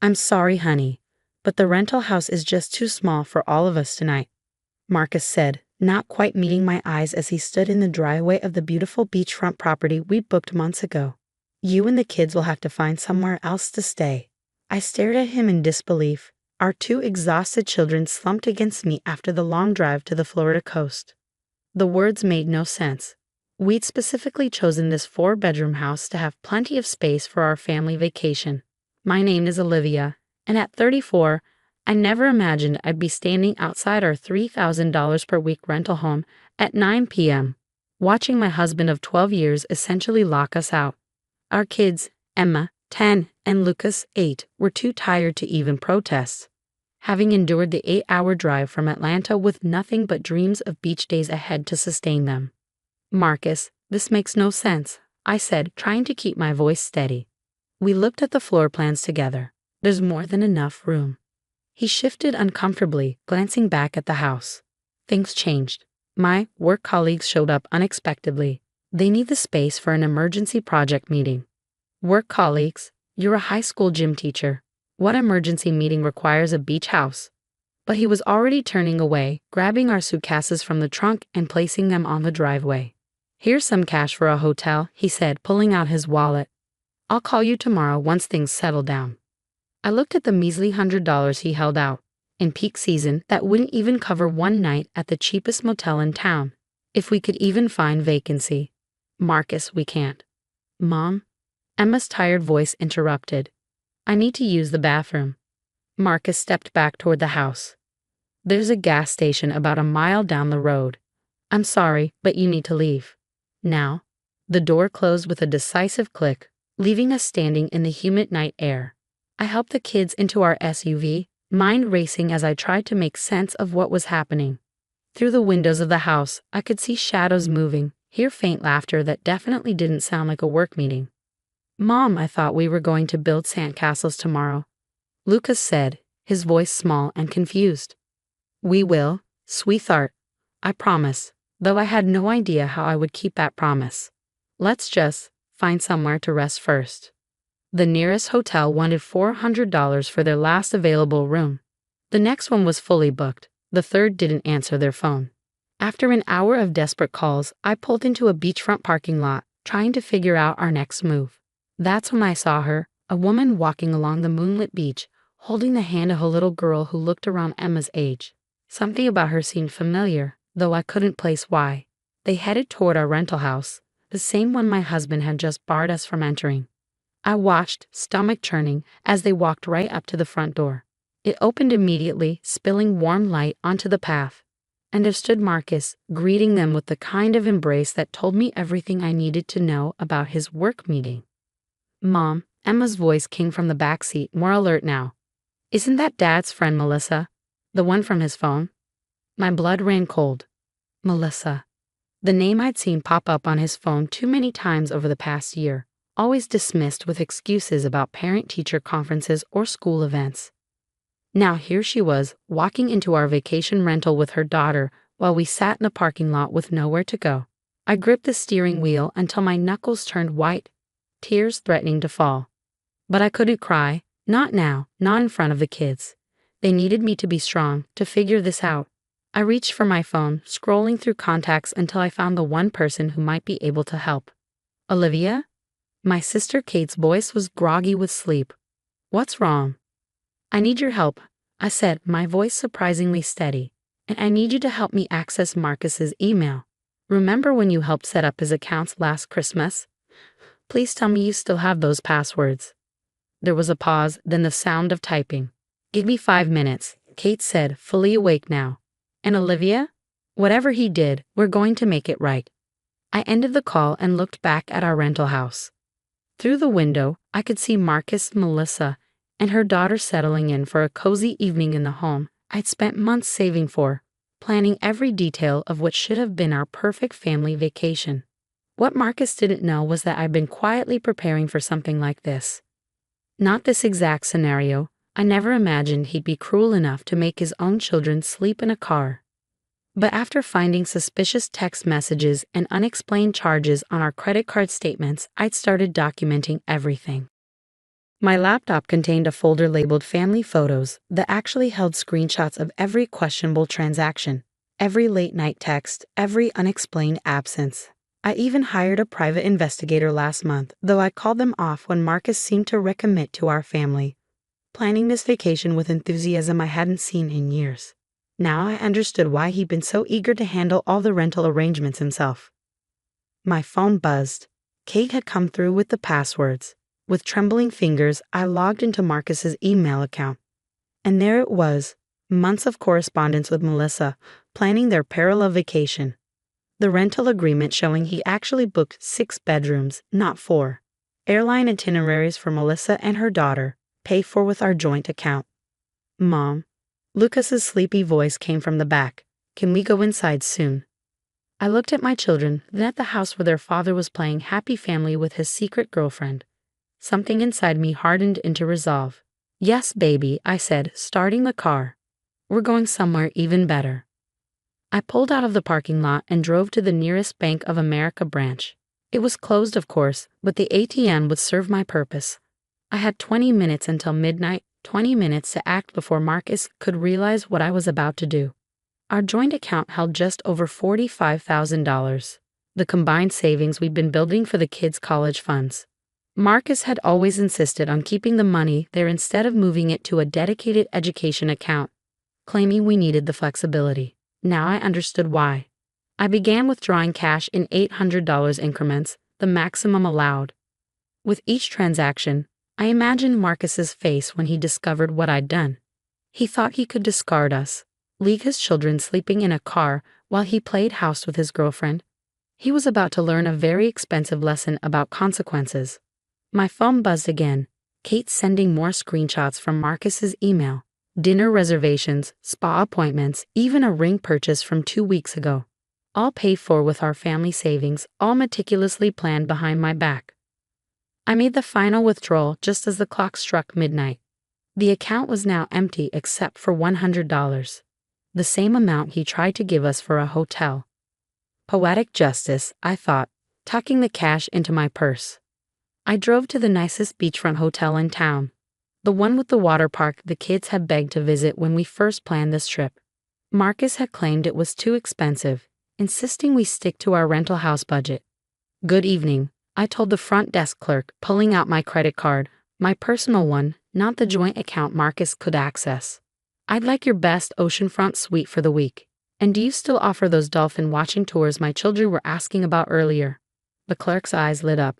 I'm sorry, honey, but the rental house is just too small for all of us tonight, Marcus said, not quite meeting my eyes as he stood in the driveway of the beautiful beachfront property we'd booked months ago. You and the kids will have to find somewhere else to stay. I stared at him in disbelief, our two exhausted children slumped against me after the long drive to the Florida coast. The words made no sense. We'd specifically chosen this 4-bedroom house to have plenty of space for our family vacation. My name is Olivia, and at 34, I never imagined I'd be standing outside our $3,000 per week rental home at 9 p.m., watching my husband of 12 years essentially lock us out. Our kids, Emma, 10, and Lucas, 8, were too tired to even protest, having endured the 8-hour drive from Atlanta with nothing but dreams of beach days ahead to sustain them. Marcus, this makes no sense, I said, trying to keep my voice steady. We looked at the floor plans together. There's more than enough room. He shifted uncomfortably, glancing back at the house. Things changed. My work colleagues showed up unexpectedly. They need the space for an emergency project meeting. Work colleagues? You're a high school gym teacher. What emergency meeting requires a beach house? But he was already turning away, grabbing our suitcases from the trunk and placing them on the driveway. Here's some cash for a hotel, he said, pulling out his wallet. I'll call you tomorrow once things settle down. I looked at the measly $100 he held out. In peak season, that wouldn't even cover one night at the cheapest motel in town, if we could even find vacancy. Marcus, we can't. Mom? Emma's tired voice interrupted. I need to use the bathroom. Marcus stepped back toward the house. There's a gas station about a mile down the road. I'm sorry, but you need to leave. Now. The door closed with a decisive click, leaving us standing in the humid night air. I helped the kids into our SUV, mind racing as I tried to make sense of what was happening. Through the windows of the house, I could see shadows moving, hear faint laughter that definitely didn't sound like a work meeting. Mom, I thought we were going to build sandcastles tomorrow, Lucas said, his voice small and confused. We will, sweetheart. I promise, though I had no idea how I would keep that promise. Let's just find somewhere to rest first. The nearest hotel wanted $400 for their last available room. The next one was fully booked. The third didn't answer their phone. After an hour of desperate calls, I pulled into a beachfront parking lot, trying to figure out our next move. That's when I saw her, a woman walking along the moonlit beach, holding the hand of a little girl who looked around Emma's age. Something about her seemed familiar, though I couldn't place why. They headed toward our rental house, the same one my husband had just barred us from entering. I watched, stomach churning, as they walked right up to the front door. It opened immediately, spilling warm light onto the path. And there stood Marcus, greeting them with the kind of embrace that told me everything I needed to know about his work meeting. Mom, Emma's voice came from the back seat, more alert now. Isn't that Dad's friend Melissa? The one from his phone? My blood ran cold. Melissa. The name I'd seen pop up on his phone too many times over the past year, always dismissed with excuses about parent-teacher conferences or school events. Now here she was, walking into our vacation rental with her daughter while we sat in the parking lot with nowhere to go. I gripped the steering wheel until my knuckles turned white, tears threatening to fall. But I couldn't cry, not now, not in front of the kids. They needed me to be strong, to figure this out. I reached for my phone, scrolling through contacts until I found the one person who might be able to help. Olivia? My sister Kate's voice was groggy with sleep. What's wrong? I need your help, I said, my voice surprisingly steady. And I need you to help me access Marcus's email. Remember when you helped set up his accounts last Christmas? Please tell me you still have those passwords. There was a pause, then the sound of typing. Give me 5 minutes, Kate said, fully awake now. And Olivia? Whatever he did, we're going to make it right. I ended the call and looked back at our rental house. Through the window, I could see Marcus, Melissa, and her daughter settling in for a cozy evening in the home I'd spent months saving for, planning every detail of what should have been our perfect family vacation. What Marcus didn't know was that I'd been quietly preparing for something like this. Not this exact scenario. I never imagined he'd be cruel enough to make his own children sleep in a car. But after finding suspicious text messages and unexplained charges on our credit card statements, I'd started documenting everything. My laptop contained a folder labeled Family Photos that actually held screenshots of every questionable transaction, every late-night text, every unexplained absence. I even hired a private investigator last month, though I called them off when Marcus seemed to recommit to our family, planning this vacation with enthusiasm I hadn't seen in years. Now I understood why he'd been so eager to handle all the rental arrangements himself. My phone buzzed. Kate had come through with the passwords. With trembling fingers, I logged into Marcus's email account. And there it was, months of correspondence with Melissa, planning their parallel vacation. The rental agreement showing he actually booked 6 bedrooms, not 4. Airline itineraries for Melissa and her daughter, paid for with our joint account. Mom. Lucas's sleepy voice came from the back. Can we go inside soon? I looked at my children, then at the house where their father was playing happy family with his secret girlfriend. Something inside me hardened into resolve. Yes, baby, I said, starting the car. We're going somewhere even better. I pulled out of the parking lot and drove to the nearest Bank of America branch. It was closed, of course, but the ATM would serve my purpose. I had 20 minutes until midnight, 20 minutes to act before Marcus could realize what I was about to do. Our joint account held just over $45,000, the combined savings we'd been building for the kids' college funds. Marcus had always insisted on keeping the money there instead of moving it to a dedicated education account, claiming we needed the flexibility. Now I understood why. I began withdrawing cash in $800 increments, the maximum allowed. With each transaction, I imagined Marcus's face when he discovered what I'd done. He thought he could discard us, leave his children sleeping in a car while he played house with his girlfriend. He was about to learn a very expensive lesson about consequences. My phone buzzed again, Kate sending more screenshots from Marcus's email. Dinner reservations, spa appointments, even a ring purchase from 2 weeks ago. All paid for with our family savings, all meticulously planned behind my back. I made the final withdrawal just as the clock struck midnight. The account was now empty except for $100, the same amount he tried to give us for a hotel. Poetic justice, I thought, tucking the cash into my purse. I drove to the nicest beachfront hotel in town, the one with the water park the kids had begged to visit when we first planned this trip. Marcus had claimed it was too expensive, insisting we stick to our rental house budget. Good evening, I told the front desk clerk, pulling out my credit card, my personal one, not the joint account Marcus could access. I'd like your best oceanfront suite for the week. And do you still offer those dolphin watching tours my children were asking about earlier? The clerk's eyes lit up.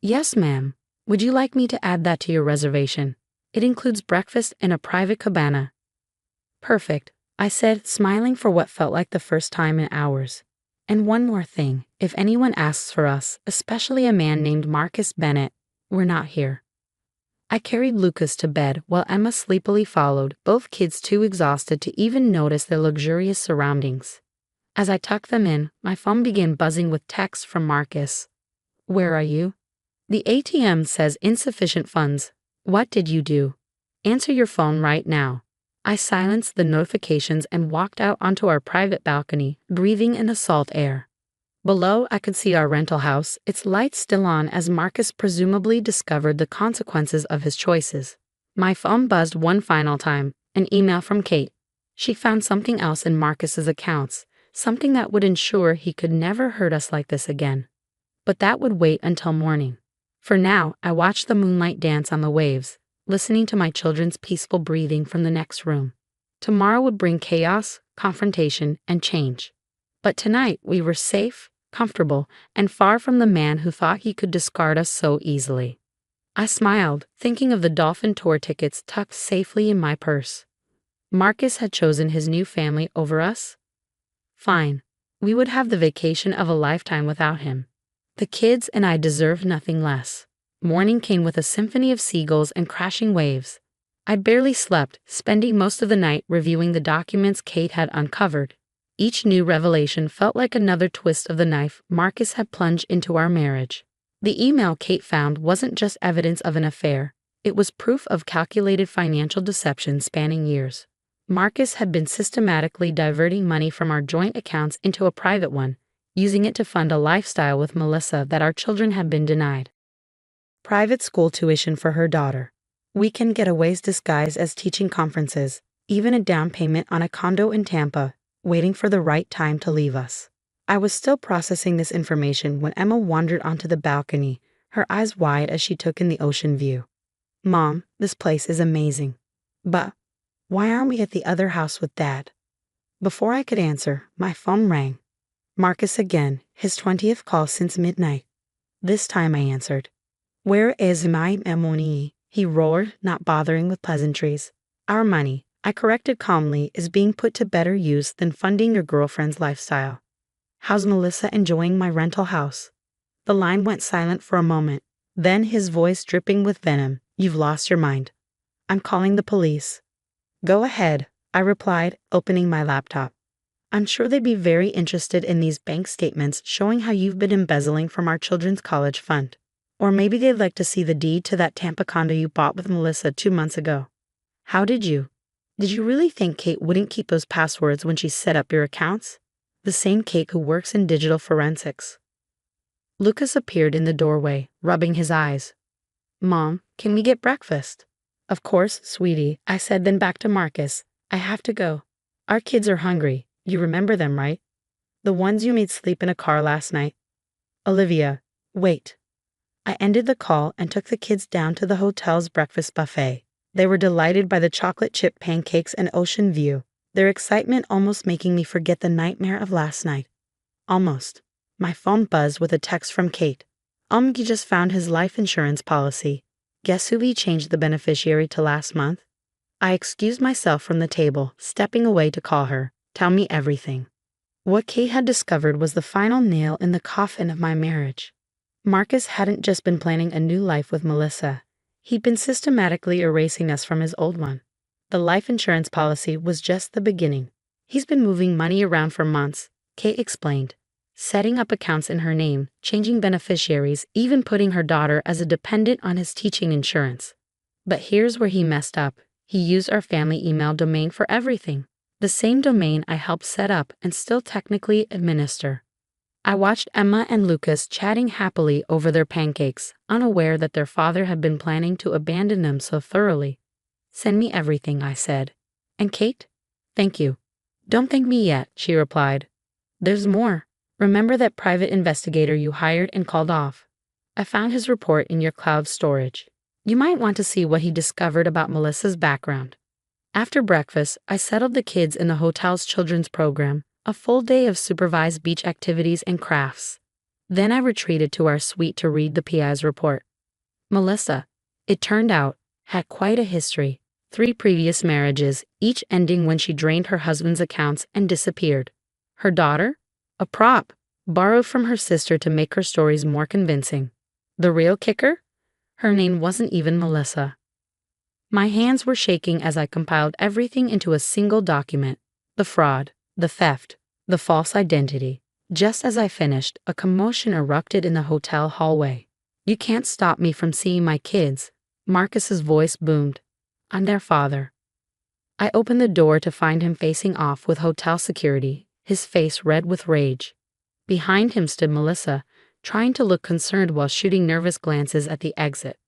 Yes, ma'am. Would you like me to add that to your reservation? It includes breakfast and a private cabana. Perfect, I said, smiling for what felt like the first time in hours. And one more thing, if anyone asks for us, especially a man named Marcus Bennett, we're not here. I carried Lucas to bed while Emma sleepily followed, both kids too exhausted to even notice their luxurious surroundings. As I tucked them in, my phone began buzzing with texts from Marcus. Where are you? The ATM says insufficient funds. What did you do? Answer your phone right now. I silenced the notifications and walked out onto our private balcony, breathing in the salt air. Below, I could see our rental house, its lights still on as Marcus presumably discovered the consequences of his choices. My phone buzzed one final time, an email from Kate. She found something else in Marcus's accounts, something that would ensure he could never hurt us like this again. But that would wait until morning. For now, I watched the moonlight dance on the waves, listening to my children's peaceful breathing from the next room. Tomorrow would bring chaos, confrontation, and change. But tonight we were safe, comfortable, and far from the man who thought he could discard us so easily. I smiled, thinking of the dolphin tour tickets tucked safely in my purse. Marcus had chosen his new family over us? Fine. We would have the vacation of a lifetime without him. The kids and I deserved nothing less. Morning came with a symphony of seagulls and crashing waves. I barely slept, spending most of the night reviewing the documents Kate had uncovered. Each new revelation felt like another twist of the knife Marcus had plunged into our marriage. The email Kate found wasn't just evidence of an affair, it was proof of calculated financial deception spanning years. Marcus had been systematically diverting money from our joint accounts into a private one, using it to fund a lifestyle with Melissa that our children had been denied. Private school tuition for her daughter, Weekend getaways disguised as teaching conferences, even a down payment on a condo in Tampa, waiting for the right time to leave us. I was still processing this information when Emma wandered onto the balcony, her eyes wide as she took in the ocean view. Mom, this place is amazing. But why aren't we at the other house with Dad? Before I could answer, my phone rang. Marcus again, his 20th call since midnight. This time I answered. Where is my money? He roared, not bothering with pleasantries. Our money, I corrected calmly, is being put to better use than funding your girlfriend's lifestyle. How's Melissa enjoying my rental house? The line went silent for a moment, then his voice dripping with venom. You've lost your mind. I'm calling the police. Go ahead, I replied, opening my laptop. I'm sure they'd be very interested in these bank statements showing how you've been embezzling from our children's college fund. Or maybe they'd like to see the deed to that Tampa condo you bought with Melissa 2 months ago. How did you? Did you really think Kate wouldn't keep those passwords when she set up your accounts? The same Kate who works in digital forensics. Lucas appeared in the doorway, rubbing his eyes. Mom, can we get breakfast? Of course, sweetie, I said, then back to Marcus. I have to go. Our kids are hungry. You remember them, right? The ones you made sleep in a car last night. Olivia, wait. I ended the call and took the kids down to the hotel's breakfast buffet. They were delighted by the chocolate chip pancakes and ocean view, their excitement almost making me forget the nightmare of last night. Almost. My phone buzzed with a text from Kate. He just found his life insurance policy. Guess who he changed the beneficiary to last month? I excused myself from the table, stepping away to call her. Tell me everything. What Kate had discovered was the final nail in the coffin of my marriage. Marcus hadn't just been planning a new life with Melissa. He'd been systematically erasing us from his old one. The life insurance policy was just the beginning. He's been moving money around for months, Kate explained. Setting up accounts in her name, changing beneficiaries, even putting her daughter as a dependent on his teaching insurance. But here's where he messed up. He used our family email domain for everything. The same domain I helped set up and still technically administer. I watched Emma and Lucas chatting happily over their pancakes, unaware that their father had been planning to abandon them so thoroughly. Send me everything, I said. And Kate? Thank you. Don't thank me yet, she replied. There's more. Remember that private investigator you hired and called off? I found his report in your cloud storage. You might want to see what he discovered about Melissa's background. After breakfast, I settled the kids in the hotel's children's program, a full day of supervised beach activities and crafts. Then I retreated to our suite to read the PI's report. Melissa, it turned out, had quite a history. 3 previous marriages, each ending when she drained her husband's accounts and disappeared. Her daughter? A prop, borrowed from her sister to make her stories more convincing. The real kicker? Her name wasn't even Melissa. My hands were shaking as I compiled everything into a single document. The fraud, the theft, the false identity. Just as I finished, a commotion erupted in the hotel hallway. You can't stop me from seeing my kids, Marcus's voice boomed. I'm their father. I opened the door to find him facing off with hotel security, his face red with rage. Behind him stood Melissa, trying to look concerned while shooting nervous glances at the exit.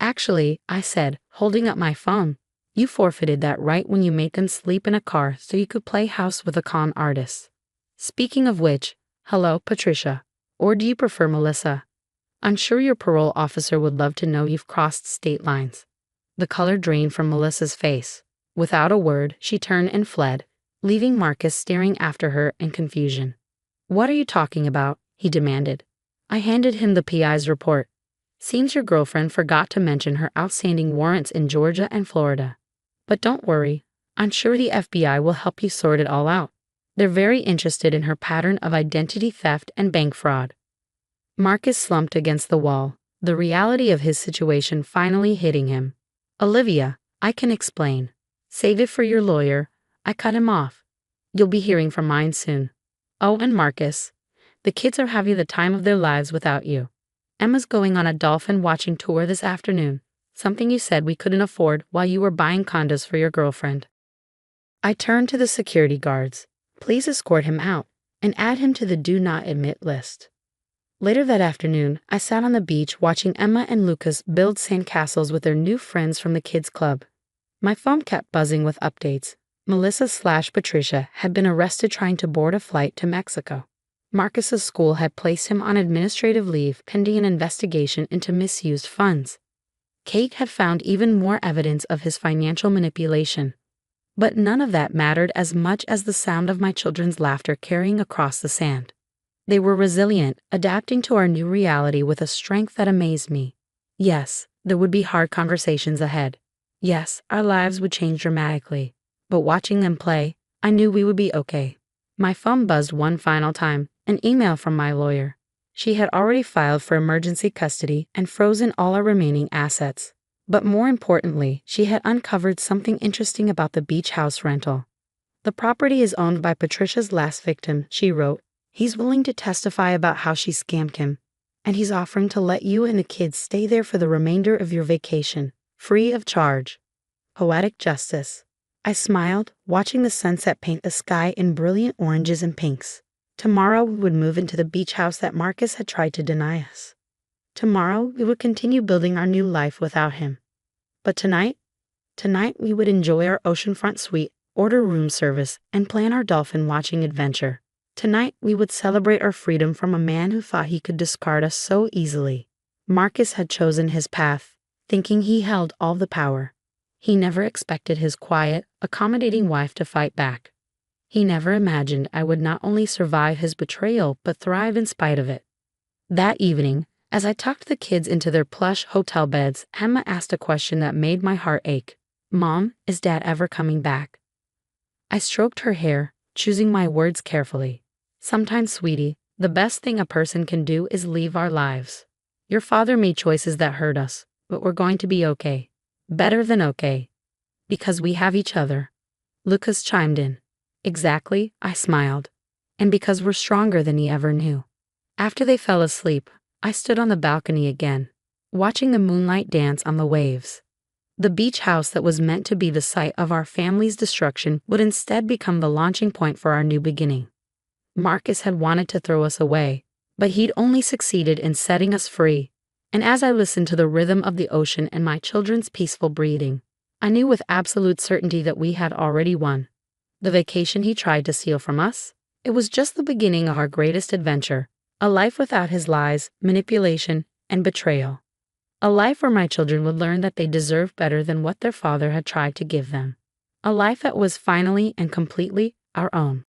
Actually, I said, holding up my phone, you forfeited that right when you made them sleep in a car so you could play house with a con artist. Speaking of which, hello, Patricia. Or do you prefer Melissa? I'm sure your parole officer would love to know you've crossed state lines. The color drained from Melissa's face. Without a word, she turned and fled, leaving Marcus staring after her in confusion. What are you talking about? He demanded. I handed him the PI's report. Seems your girlfriend forgot to mention her outstanding warrants in Georgia and Florida. But don't worry, I'm sure the FBI will help you sort it all out. They're very interested in her pattern of identity theft and bank fraud. Marcus slumped against the wall, the reality of his situation finally hitting him. Olivia, I can explain. Save it for your lawyer. I cut him off. You'll be hearing from mine soon. Oh, and Marcus, the kids are having the time of their lives without you. Emma's going on a dolphin watching tour this afternoon, something you said we couldn't afford while you were buying condos for your girlfriend. I turned to the security guards. Please escort him out and add him to the do not admit list. Later that afternoon, I sat on the beach watching Emma and Lucas build sandcastles with their new friends from the kids' club. My phone kept buzzing with updates. Melissa/Patricia had been arrested trying to board a flight to Mexico. Marcus's school had placed him on administrative leave pending an investigation into misused funds. Kate had found even more evidence of his financial manipulation. But none of that mattered as much as the sound of my children's laughter carrying across the sand. They were resilient, adapting to our new reality with a strength that amazed me. Yes, there would be hard conversations ahead. Yes, our lives would change dramatically. But watching them play, I knew we would be okay. My phone buzzed one final time, an email from my lawyer. She had already filed for emergency custody and frozen all our remaining assets. But more importantly, she had uncovered something interesting about the beach house rental. The property is owned by Patricia's last victim, she wrote. He's willing to testify about how she scammed him, and he's offering to let you and the kids stay there for the remainder of your vacation, free of charge. Poetic justice. I smiled, watching the sunset paint the sky in brilliant oranges and pinks. Tomorrow we would move into the beach house that Marcus had tried to deny us. Tomorrow we would continue building our new life without him. But tonight we would enjoy our oceanfront suite, order room service, and plan our dolphin watching adventure. Tonight we would celebrate our freedom from a man who thought he could discard us so easily. Marcus had chosen his path, thinking he held all the power. He never expected his quiet, accommodating wife to fight back. He never imagined I would not only survive his betrayal but thrive in spite of it. That evening, as I tucked the kids into their plush hotel beds, Emma asked a question that made my heart ache. Mom, is Dad ever coming back? I stroked her hair, choosing my words carefully. Sometimes, sweetie, the best thing a person can do is leave our lives. Your father made choices that hurt us, but we're going to be okay. Better than okay. Because we have each other. Lucas chimed in. Exactly, I smiled. And because we're stronger than he ever knew. After they fell asleep, I stood on the balcony again, watching the moonlight dance on the waves. The beach house that was meant to be the site of our family's destruction would instead become the launching point for our new beginning. Marcus had wanted to throw us away, but he'd only succeeded in setting us free. And as I listened to the rhythm of the ocean and my children's peaceful breathing, I knew with absolute certainty that we had already won. The vacation he tried to steal from us, it was just the beginning of our greatest adventure, a life without his lies, manipulation, and betrayal. A life where my children would learn that they deserved better than what their father had tried to give them. A life that was finally and completely our own.